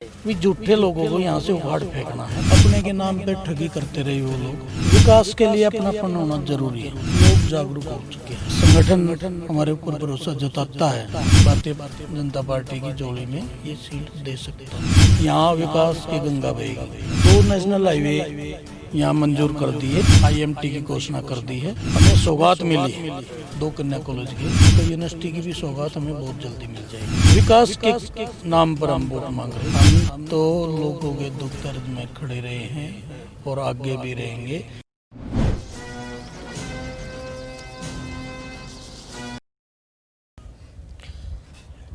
भी झूठे लोगों को यहाँ से उखाड़ फेंकना है। अपने के नाम पे ठगी करते रहे वो लोग। विकास के लिए अपनापन होना जरूरी है। लोग जागरूक हो चुके हैं। संगठन हमारे ऊपर भरोसा जताता है। भारतीय जनता पार्टी की झोली में ये सीट दे सकता है। यहाँ विकास की गंगा बहेगी। 2 नेशनल हाईवे यहाँ मंजूर कर दी है। IMT की घोषणा कर दी है। हमें सौगात मिली 2 कन्या कॉलेज की, तो यूनिवर्सिटी की भी सौगात हमें बहुत जल्दी मिल जाएगी। विकास के नाम पर हम वोट मांग रहे हैं। हम तो लोगों के दुख दर्द में खड़े रहे हैं और आगे भी रहेंगे।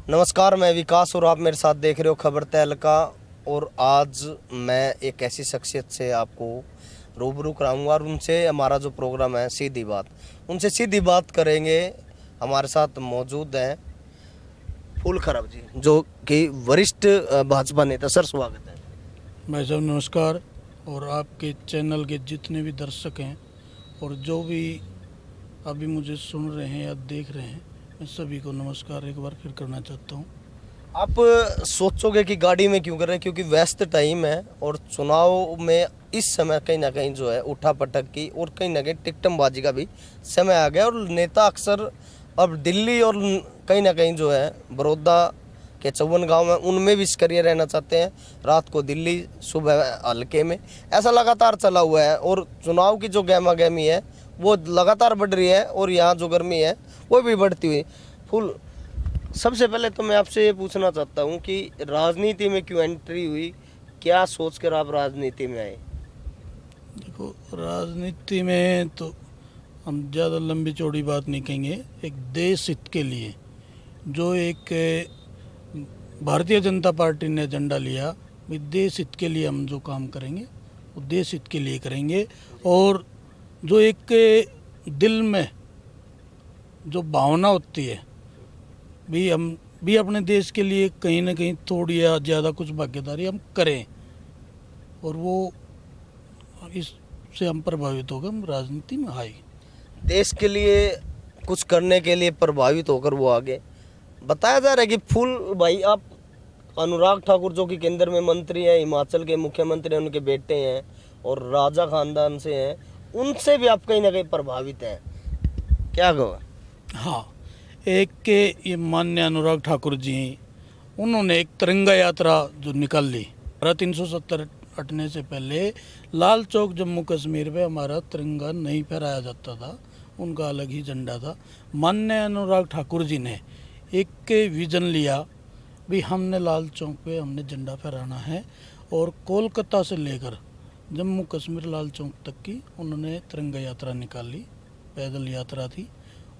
नमस्कार, मैं विकास और आप मेरे साथ देख रहे हो खबर तहलका। और आज मैं एक ऐसी शख्सियत से आपको रूबरू कराऊंगा और उनसे हमारा जो प्रोग्राम है सीधी बात, उनसे सीधी बात करेंगे। हमारे साथ मौजूद हैं फूल खराब जी, जो कि वरिष्ठ भाजपा नेता। सर स्वागत है। भाई साहब नमस्कार। और आपके चैनल के जितने भी दर्शक हैं और जो भी अभी मुझे सुन रहे हैं या देख रहे हैं, मैं सभी को नमस्कार एक बार फिर करना चाहता हूँ। आप सोचोगे कि गाड़ी में क्यों कर रहे हैं, क्योंकि व्यस्त टाइम है और चुनाव में इस समय कहीं ना कहीं जो है उठा पटक की और कहीं ना कहीं टिकटमबाजी का भी समय आ गया। और नेता अक्सर अब दिल्ली और कहीं ना कहीं जो है बड़ौदा के 54 गांव में उनमें भी सक्रिय रहना चाहते हैं। रात को दिल्ली, सुबह हल्के में, ऐसा लगातार चला हुआ है। और चुनाव की जो गहमा गहमी है वो लगातार बढ़ रही है और यहाँ जो गर्मी है वो भी बढ़ती हुई। फुल सबसे पहले तो मैं आपसे ये पूछना चाहता हूँ कि राजनीति में क्यों एंट्री हुई, क्या सोचकर आप राजनीति में आए? देखो, राजनीति में तो हम ज़्यादा लंबी चौड़ी बात नहीं कहेंगे। एक देश हित के लिए जो एक भारतीय जनता पार्टी ने एजेंडा लिया, भी देश हित के लिए हम जो काम करेंगे वो देश हित के लिए करेंगे। और जो एक दिल में जो भावना होती है भी, हम भी अपने देश के लिए कहीं ना कहीं थोड़ी या ज़्यादा कुछ भागीदारी हम करें, और वो इससे हम प्रभावित होकर हम राजनीति में आए। देश के लिए कुछ करने के लिए प्रभावित होकर वो आगे। बताया जा रहा है कि फूल भाई, आप अनुराग ठाकुर जो कि केंद्र में मंत्री हैं, हिमाचल के मुख्यमंत्री हैं, उनके बेटे हैं और राजा खानदान से हैं, उनसे भी आप कहीं ना कहीं प्रभावित हैं, क्या कहो? हाँ, एक के ये माननीय अनुराग ठाकुर जी, उन्होंने एक तिरंगा यात्रा जो निकाल ली। 370 हटने से पहले लाल चौक जम्मू कश्मीर में हमारा तिरंगा नहीं फहराया जाता था, उनका अलग ही झंडा था। माननीय अनुराग ठाकुर जी ने एक विज़न लिया भी, हमने लाल चौक पे हमने झंडा फहराना है। और कोलकाता से लेकर जम्मू कश्मीर लाल चौक तक की उन्होंने तिरंगा यात्रा निकाली, पैदल यात्रा थी।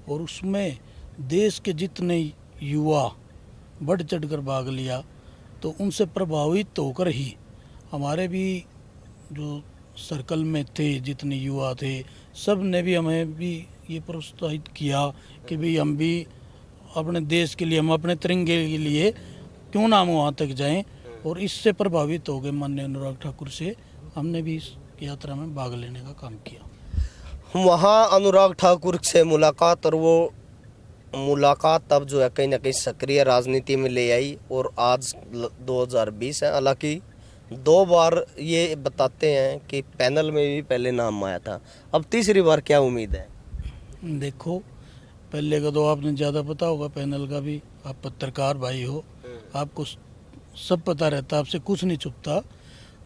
और उसमें देश के जितने युवा बढ़ चढ़ कर भाग लिया, तो उनसे प्रभावित होकर ही हमारे भी जो सर्कल में थे, जितने युवा थे, सब ने भी हमें भी ये प्रोत्साहित किया कि भाई हम भी अपने देश के लिए, हम अपने तिरंगे के लिए क्यों ना हम वहाँ तक जाएं। और इससे प्रभावित हो गए माननीय अनुराग ठाकुर से, हमने भी इस यात्रा में भाग लेने का काम किया। वहाँ अनुराग ठाकुर से मुलाकात, और वो मुलाकात तब जो है कहीं ना कहीं सक्रिय राजनीति में ले आई। और आज 2020 है, हालांकि 2 बार ये बताते हैं कि पैनल में भी पहले नाम आया था, अब तीसरी बार क्या उम्मीद है? देखो, पहले का तो आपने ज़्यादा पता होगा, पैनल का भी। आप पत्रकार भाई हो, आपको सब पता रहता, आपसे कुछ नहीं छुपता।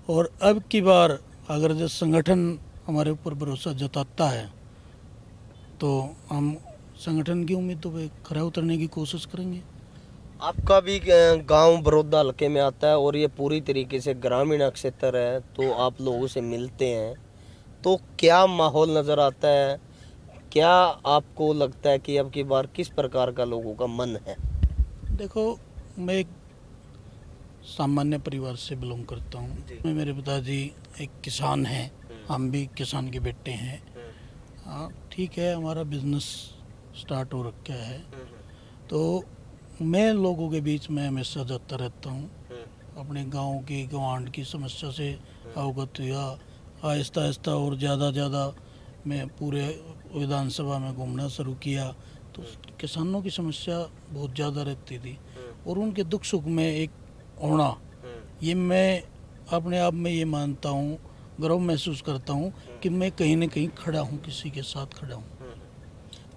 और अब की बार अगर जो संगठन हमारे ऊपर भरोसा जताता है, तो हम संगठन की उम्मीदों पे खरा उतरने की कोशिश करेंगे। आपका भी गांव बड़ौदा हल्के में आता है और ये पूरी तरीके से ग्रामीण क्षेत्र है, तो आप लोगों से मिलते हैं तो क्या माहौल नज़र आता है? क्या आपको लगता है कि अब की बार किस प्रकार का लोगों का मन है? देखो, मैं एक सामान्य परिवार से बिलोंग करता हूँ। मैं, मेरे पिताजी एक किसान हैं, हम भी किसान के बेटे हैं। हाँ ठीक है, हमारा बिजनेस स्टार्ट हो रखा है, तो मैं लोगों के बीच में हमेशा जाता रहता हूँ। अपने गांव की गवांड की समस्या से अवगत हुआ आहिस्ता आहिस्ता, और ज़्यादा मैं पूरे विधानसभा में घूमना शुरू किया। तो किसानों की समस्या बहुत ज़्यादा रहती थी और उनके दुख सुख में एक होना ये मैं अपने आप में ये मानता हूँ, गर्व महसूस करता हूँ कि मैं कहीं न कहीं खड़ा हूँ, किसी के साथ खड़ा हूँ।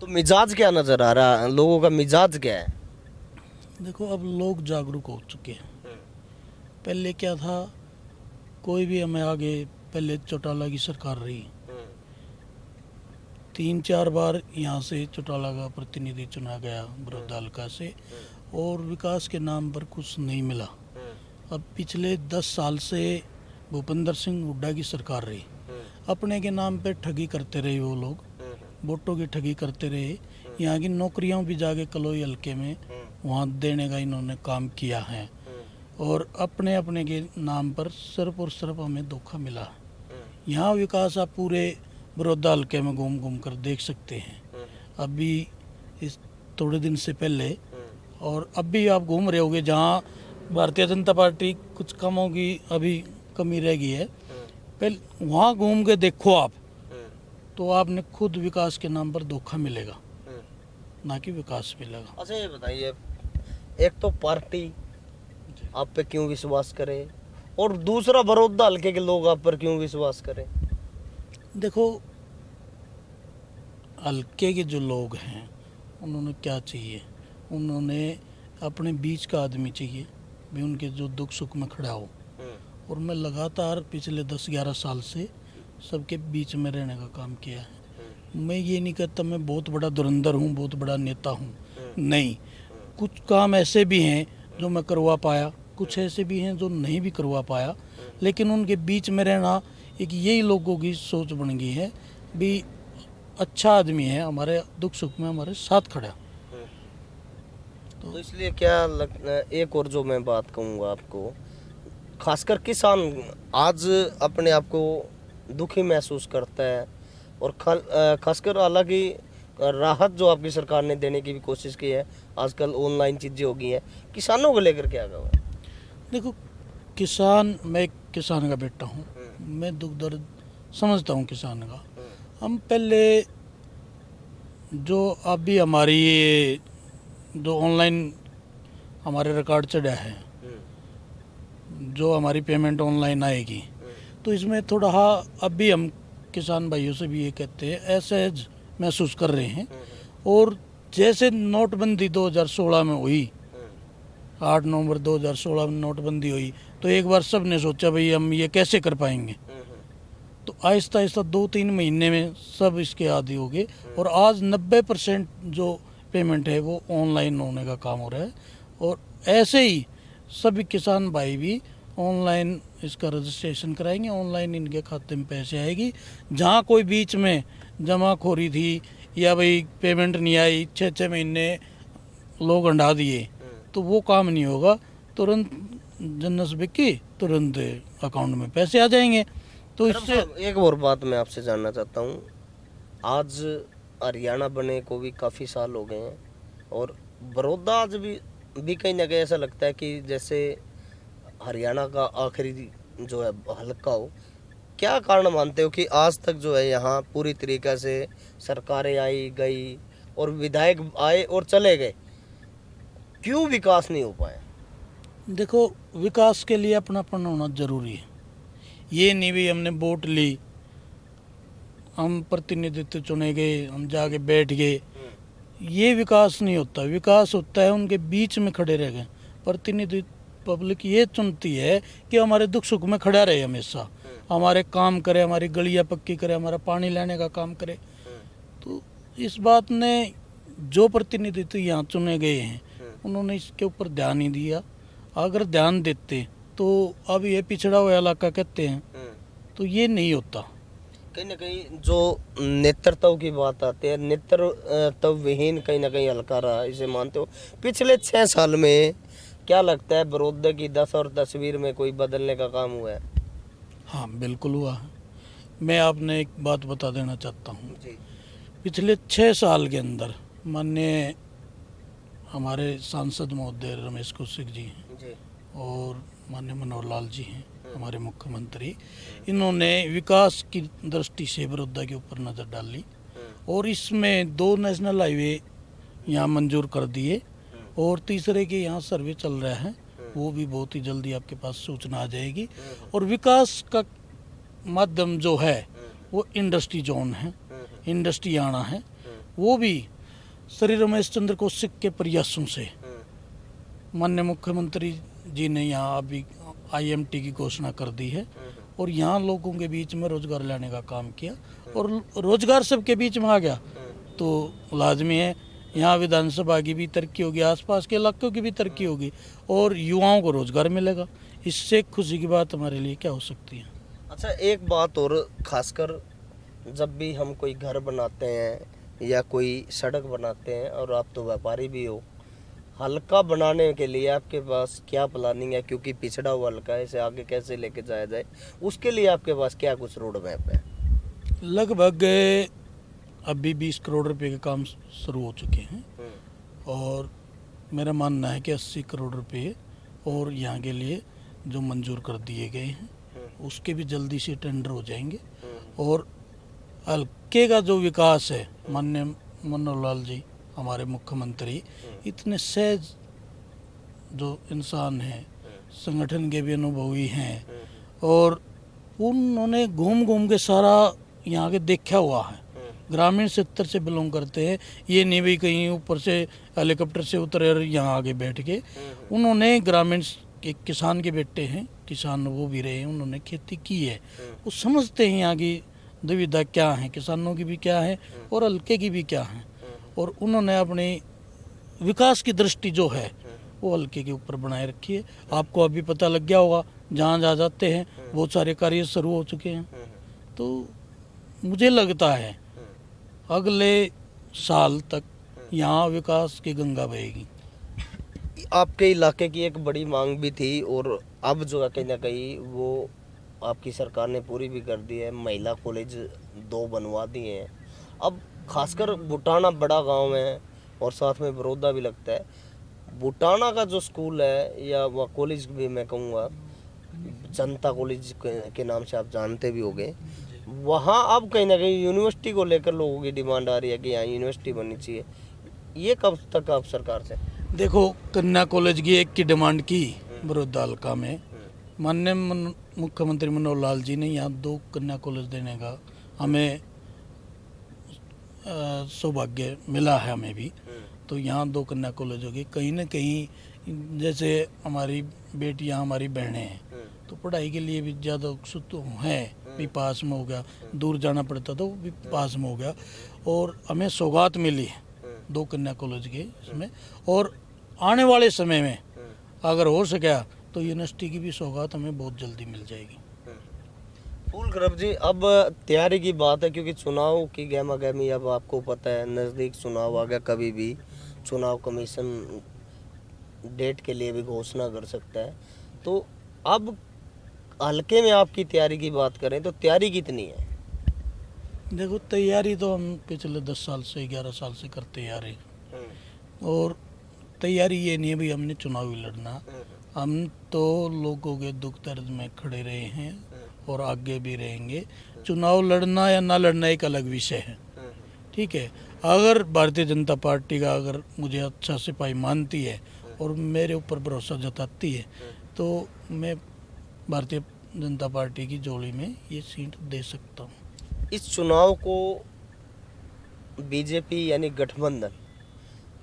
तो मिजाज क्या नजर आ रहा है, लोगों का मिजाज क्या है? देखो अब लोग जागरूक हो चुके हैं। पहले क्या था, कोई भी हमें आगे, पहले चौटाला की सरकार रही, 3-4 बार यहाँ से चौटाला का प्रतिनिधि चुना गया बड़ौदा हल्का से, और विकास के नाम पर कुछ नहीं मिला। अब पिछले 10 साल से भूपेंद्र सिंह हुड्डा की सरकार रही, अपने के नाम पे ठगी करते रहे वो लोग, वोटों की ठगी करते रहे। यहाँ की नौकरियां भी जाके कलोई हल्के में वहाँ देने का इन्होंने काम किया है, और अपने अपने के नाम पर सिर्फ और सिर्फ हमें धोखा मिला। यहाँ विकास आप पूरे बड़ौदा हल्के में घूम घूम कर देख सकते हैं। अभी इस थोड़े दिन से पहले, और अब भी आप घूम रहे होगे, जहाँ भारतीय जनता पार्टी कुछ कामों की अभी कमी रह गई है, पहले वहाँ घूम के देखो आप, तो आपने खुद विकास के नाम पर धोखा मिलेगा, ना कि विकास मिलेगा। अच्छा ये बताइए, एक तो पार्टी आप पे क्यों विश्वास करे, और दूसरा बड़ौदा हल्के के लोग आप पर क्यों विश्वास करें? देखो हल्के के जो लोग हैं, उन्होंने क्या चाहिए, उन्होंने अपने बीच का आदमी चाहिए भी उनके जो दुख सुख में खड़ा हो। और मैं लगातार पिछले 10-11 साल से सबके बीच में रहने का काम किया है। मैं ये नहीं कहता मैं बहुत बड़ा धुरंधर हूँ, बहुत बड़ा नेता हूँ, नहीं। कुछ काम ऐसे भी हैं जो मैं करवा पाया, कुछ ऐसे भी हैं जो नहीं भी करवा पाया, लेकिन उनके बीच में रहना एक यही लोगों की सोच बन गई है भी अच्छा आदमी है, हमारे दुख सुख में हमारे साथ खड़ा। तो इसलिए क्या एक और जो मैं बात कहूँगा आपको, खासकर किसान आज अपने आप को दुखी महसूस करता है, और खासकर हालांकि राहत जो आपकी सरकार ने देने की भी कोशिश की है, आजकल ऑनलाइन चीज़ें हो गई हैं, किसानों को लेकर क्या कहा है? देखो किसान, मैं एक किसान का बेटा हूँ, मैं दुख दर्द समझता हूँ किसान का। हम पहले जो अभी हमारी ये जो ऑनलाइन हमारे रिकॉर्ड चढ़ा है, जो हमारी पेमेंट ऑनलाइन आएगी, तो इसमें थोड़ा अभी हम किसान भाइयों से भी ये कहते हैं, असहज महसूस कर रहे हैं। और जैसे नोटबंदी 2016 में हुई, 8 नवंबर 2016 में नोटबंदी हुई, तो एक बार सब ने सोचा भाई हम ये कैसे कर पाएंगे, तो आहिस्ता आहिस्ता 2-3 महीने में सब इसके आदी हो गए, और आज 90% जो पेमेंट है वो ऑनलाइन होने का काम हो रहा है। और ऐसे ही सभी किसान भाई भी ऑनलाइन इसका रजिस्ट्रेशन कराएंगे, ऑनलाइन इनके खाते में पैसे आएगी। जहाँ कोई बीच में जमाखोरी थी या भाई पेमेंट नहीं आई, 6-6 महीने लोग हंडा दिए, तो वो काम नहीं होगा। तुरंत जन्नस बिकी, तुरंत अकाउंट में पैसे आ जाएंगे। तो इससे एक और बात मैं आपसे जानना चाहता हूँ, आज हरियाणा बने को भी काफ़ी साल हो गए हैं, और बड़ौदा आज भी कहीं ना कहीं ऐसा लगता है कि जैसे हरियाणा का आखिरी जो है हल्का हो। क्या कारण मानते हो कि आज तक जो है यहाँ पूरी तरीक़े से सरकारें आई गई और विधायक आए और चले गए, क्यों विकास नहीं हो पाया? देखो विकास के लिए अपनापन होना जरूरी है। ये नहीं भी हमने वोट ली, हम प्रतिनिधित्व चुने गए, हम जाके बैठ गए, ये विकास नहीं होता। विकास होता है उनके बीच में खड़े रह गए। प्रतिनिधि पब्लिक ये चुनती है कि हमारे दुख सुख में खड़ा रहे, हमेशा हमारे काम करे, हमारी गलियां पक्की करे, हमारा पानी लाने का काम करे। तो इस बात ने जो प्रतिनिधित्व यहाँ चुने गए हैं, उन्होंने इसके ऊपर ध्यान नहीं दिया। अगर ध्यान देते तो अब ये पिछड़ा हुआ इलाका कहते हैं, तो ये नहीं होता। कहीं ना कहीं जो नेतृत्व की बात आती है, नेतृत्व विहीन कहीं ना कहीं हल्का रहा, इसे मानते हो? पिछले 6 साल में क्या लगता है बड़ौदा की 10 और तस्वीर में कोई बदलने का काम हुआ है? हाँ बिल्कुल हुआ है। मैं आपने एक बात बता देना चाहता हूँ, पिछले 6 साल के अंदर माननीय हमारे सांसद महोदय रमेश कौशिक जी हैं और माननीय मनोहर लाल जी हैं हमारे मुख्यमंत्री, इन्होंने विकास की दृष्टि से बड़ौदा के ऊपर नज़र डाली, और इसमें 2 नेशनल हाईवे यहाँ मंजूर कर दिए, और तीसरे के यहाँ सर्वे चल रहा है, वो भी बहुत ही जल्दी आपके पास सूचना आ जाएगी। और विकास का माध्यम जो है वो इंडस्ट्री जोन है, इंडस्ट्री आना है। वो भी श्री रमेश चंद्र कौशिक के प्रयासों से माननीय मुख्यमंत्री जी ने यहाँ अभी IMT की घोषणा कर दी है और यहाँ लोगों के बीच में रोजगार लाने का काम किया। और रोजगार सबके बीच में आ गया तो लाजमी है यहाँ विधानसभा की भी तरक्की होगी, आसपास के इलाकों की भी तरक्की होगी और युवाओं को रोजगार मिलेगा। इससे खुशी की बात हमारे लिए क्या हो सकती है। अच्छा, एक बात और, खासकर जब भी हम कोई घर बनाते हैं या कोई सड़क बनाते हैं, और आप तो व्यापारी भी हो, हल्का बनाने के लिए आपके पास क्या प्लानिंग है? क्योंकि पिछड़ा हुआ हल्का है, इसे आगे कैसे लेके जाया जाए, उसके लिए आपके पास क्या कुछ रोड मैप है? लगभग अभी 20 करोड़ रुपए के काम शुरू हो चुके हैं और मेरा मानना है कि 80 करोड़ रुपए और यहाँ के लिए जो मंजूर कर दिए गए हैं उसके भी जल्दी से टेंडर हो जाएंगे। और हल्के का जो विकास है, माननीय मनोहर लाल जी हमारे मुख्यमंत्री इतने सहज जो इंसान हैं, संगठन के भी अनुभवी हैं और उन्होंने घूम घूम के सारा यहाँ के देखा हुआ है। ग्रामीण क्षेत्र से बिलोंग करते हैं, ये नहीं भी कहीं ऊपर से हेलीकॉप्टर से उतरे और यहाँ आगे बैठ के। उन्होंने ग्रामीण के किसान के बेटे हैं, किसान वो भी रहे हैं, उन्होंने खेती की है, वो समझते हैं यहाँ की दुविधा क्या है, किसानों की भी क्या है और हल्के की भी क्या है। और उन्होंने अपनी विकास की दृष्टि जो है वो हल्के के ऊपर बनाए रखी है। आपको अभी पता लग गया होगा, जहाँ जा जाते हैं बहुत सारे कार्य शुरू हो चुके हैं। तो मुझे लगता है अगले साल तक यहाँ विकास की गंगा बहेगी। आपके इलाके की एक बड़ी मांग भी थी और अब जो है कहीं ना कहीं वो आपकी सरकार ने पूरी भी कर दी है। महिला कॉलेज 2 बनवा दिए हैं। अब खासकर बुटाना बड़ा गांव है और साथ में बड़ौदा भी लगता है। बुटाना का जो स्कूल है या वह कॉलेज भी मैं कहूँगा, जनता कॉलेज के नाम से आप जानते भी होंगे, वहाँ अब कहीं ना कहीं यूनिवर्सिटी को लेकर लोगों की डिमांड आ रही है कि यहाँ यूनिवर्सिटी बननी चाहिए। ये कब तक आप सरकार से? देखो, कन्या कॉलेज की एक की डिमांड की बड़ौदा हल्का में, माननीय मुख्यमंत्री मनोहर लाल जी ने यहाँ 2 कन्या कॉलेज देने का हमें सौभाग्य मिला है हमें भी। तो यहाँ 2 कन्या कॉलेज होगी। कहीं ना कहीं जैसे हमारी बेटियाँ हमारी बहनें हैं तो पढ़ाई के लिए भी ज़्यादा उत्सुक हैं, भी पास में हो गया, दूर जाना पड़ता था वो भी पास में हो गया। और हमें सौगात मिली है 2 कन्या कॉलेज के इसमें। और आने वाले समय में अगर हो सका तो यूनिवर्सिटी की भी सौगात हमें बहुत जल्दी मिल जाएगी। फूल गर्भ जी, अब तैयारी की बात है क्योंकि चुनाव की गहमा गहमी अब आपको पता है, नज़दीक चुनाव आ गया, कभी भी चुनाव कमीशन डेट के लिए भी घोषणा कर सकता है। तो अब हल्के में आपकी तैयारी की बात करें तो तैयारी कितनी है? देखो, तैयारी तो हम पिछले 10 साल से 11 साल से करते आ रहे हैं। और तैयारी ये नहीं है भाई हमने चुनाव ही लड़ना, हम तो लोगों के दुख दर्द में खड़े रहे हैं और आगे भी रहेंगे। चुनाव लड़ना या ना लड़ना एक अलग विषय है, ठीक है। अगर भारतीय जनता पार्टी का अगर मुझे अच्छा सिपाही मानती है और मेरे ऊपर भरोसा जताती है तो मैं भारतीय जनता पार्टी की झोली में ये सीट दे सकता हूँ। इस चुनाव को बीजेपी यानी गठबंधन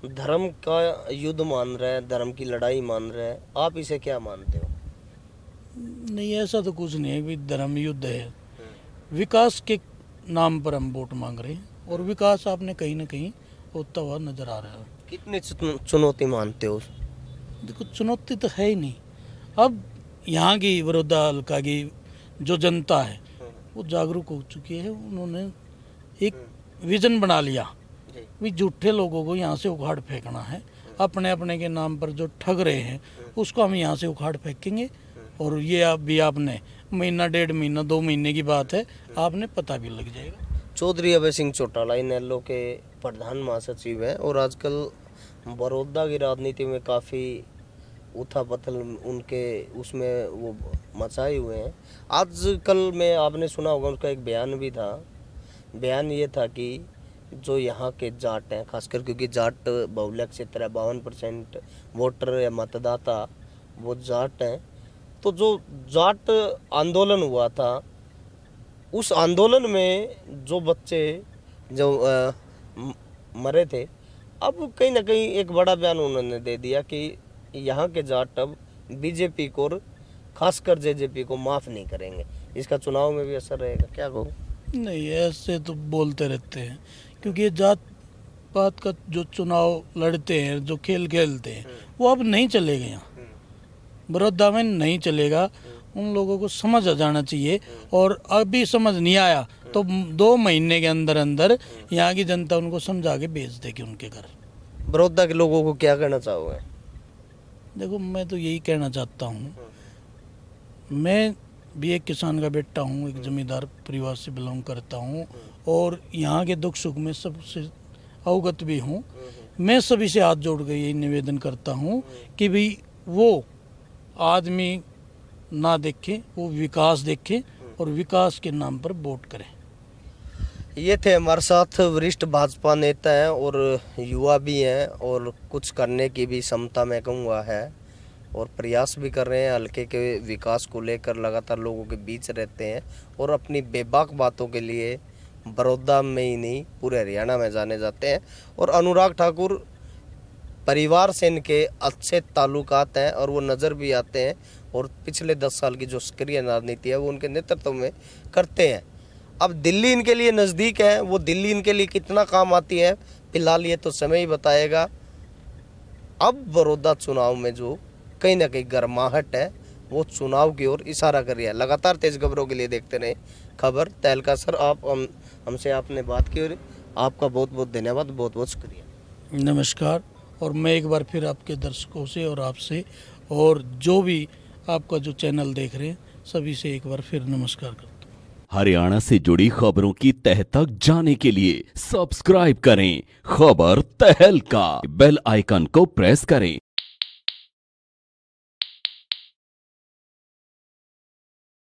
धर्म का युद्ध मान रहा है, धर्म की लड़ाई मान रहा है, आप इसे क्या मानते हो? नहीं, ऐसा तो कुछ नहीं है कि धर्म युद्ध है। विकास के नाम पर हम वोट मांग रहे हैं और विकास आपने कहीं ना कहीं होता हुआ नजर आ रहा है। कितनी चुनौती मानते हो? देखो, चुनौती तो है ही नहीं। अब यहाँ की बड़ौदा हल्का की जो जनता है वो जागरूक हो चुकी है। उन्होंने एक विजन बना लिया भी झूठे लोगों को यहाँ से उखाड़ फेंकना है। अपने अपने के नाम पर जो ठग रहे हैं उसको हम यहाँ से उखाड़ फेंकेंगे। और ये आप भी आपने महीना 1.5 महीना 2 महीने की बात है, आपने पता भी लग जाएगा। चौधरी अभय सिंह चौटाला इनेलो के प्रधान महासचिव हैं और आजकल बड़ौदा की राजनीति में काफ़ी उथल-पुथल उनके उसमें वो मचाए हुए हैं। आजकल में आपने सुना होगा उनका एक बयान भी था। बयान ये था कि जो यहाँ के जाट हैं, खासकर क्योंकि जाट बहुल्य क्षेत्र है, 52% वोटर या मतदाता वो जाट हैं। तो जो जाट आंदोलन हुआ था, उस आंदोलन में जो बच्चे जो मरे थे, अब कहीं ना कहीं एक बड़ा बयान उन्होंने दे दिया कि यहाँ के जाट अब बीजेपी को और खासकर जेजेपी को माफ नहीं करेंगे। इसका चुनाव में भी असर रहेगा, क्या कहो? नहीं, ऐसे तो बोलते रहते हैं, क्योंकि ये जात पात का जो चुनाव लड़ते हैं, जो खेल खेलते हैं, वो अब नहीं चलेगा यहाँ बड़ौदा में, नहीं चलेगा। उन लोगों को समझ आ जाना चाहिए, और अभी समझ नहीं आया तो 2 महीने के अंदर अंदर यहाँ की जनता उनको समझा के भेज देगी उनके घर। बड़ौदा के लोगों को क्या कहना चाहोगे? देखो, मैं तो यही कहना चाहता हूँ, मैं भी एक किसान का बेटा हूँ, एक जमींदार परिवार से बिलोंग करता हूँ, और यहाँ के दुख सुख में सबसे अवगत भी हूँ। मैं सभी से हाथ जोड़ कर यही निवेदन करता हूँ कि भाई वो आदमी ना देखे, वो विकास देखे, और विकास के नाम पर वोट करें। ये थे हमारे साथ वरिष्ठ भाजपा नेता हैं और युवा भी हैं, और कुछ करने की भी क्षमता मैं कहूँगा है, और प्रयास भी कर रहे हैं। हल्के के विकास को लेकर लगातार लोगों के बीच रहते हैं, और अपनी बेबाक बातों के लिए बड़ौदा में ही नहीं पूरे हरियाणा में जाने जाते हैं। और अनुराग ठाकुर परिवार से इनके अच्छे ताल्लुकात हैं, और वो नज़र भी आते हैं, और पिछले 10 साल की जो सक्रिय राजनीति है वो उनके नेतृत्व में करते हैं। अब दिल्ली इनके लिए नज़दीक है, वो दिल्ली इनके लिए कितना काम आती है फिलहाल ये तो समय ही बताएगा। अब बड़ौदा चुनाव में जो कहीं ना कहीं गर्माहट है, वो चुनाव की ओर इशारा कर रही है। लगातार तेज खबरों के लिए देखते रहे खबर। तहलका सर, आप हमसे आपने बात की, और आपका बहुत बहुत धन्यवाद, बहुत बहुत शुक्रिया। नमस्कार। और मैं एक बार फिर आपके दर्शकों से और आपसे और जो भी आपका जो चैनल देख रहे हैं सभी से एक बार फिर नमस्कार करता हूँ। हरियाणा से जुड़ी खबरों की तह तक जाने के लिए सब्सक्राइब करें खबर तहलका, बेल आइकन को प्रेस करें।